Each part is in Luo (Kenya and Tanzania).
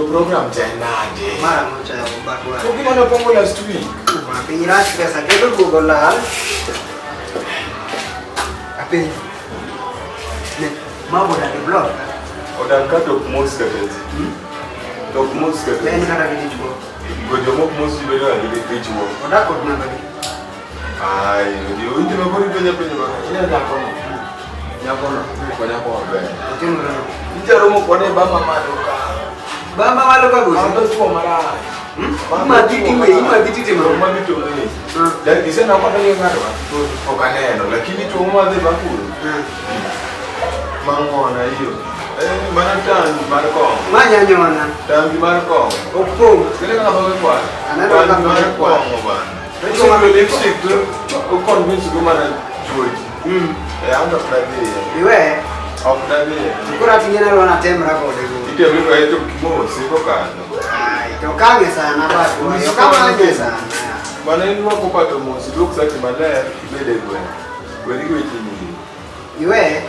program channade. Mara moja ya ubakwa. Ukimana pongo last week. Mapira pesa kedo Google la. Ape. Ne, mambo na develop. Odanka top most cadet. Top most cadet. Nani kana kitu. Gojo mo most ibele na ile kitu. Odako na bali. Ai, ndio ndio mabodi penye bana. Ina ndako. Nyakono, kwa nyakono be. Tino. Njaromo kone bama madoka. Bama madoka go. Ando tuwa mara. Ima titi we, ima titi mara. Mama bitu mwe. Dan kisena kwa nini ngado? Okaneno, lakini tu mwa de bakuru. Mangona hiyo. Mana tangi marko. Manya nyona. Tangi marko. Opo. Kile kama kwa. Analo kama marko bana. Ndio kama lipstick tu. Ukonvince kama na George. Anda fulani. Iwe. Au fulani. Kura tingena lona temra ko de. Ndio mimi haito kimo siko kana. Ai, tokange sana bado. Tokange sana. Bana ni wako pato mosi look sati malaya bele gwe. Weli gwe tini. Iwe.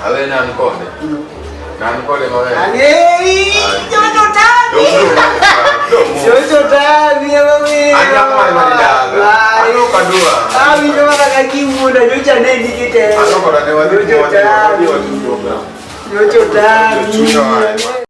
Ale na nkole. Na nkole mawe. Ani! Jojo tani. Jojo tani mami. Anya kama ni madida. Ano kadua. Ami kama kakimu na jojo neni kite. Ano kwa ne wadi. Jojo tani.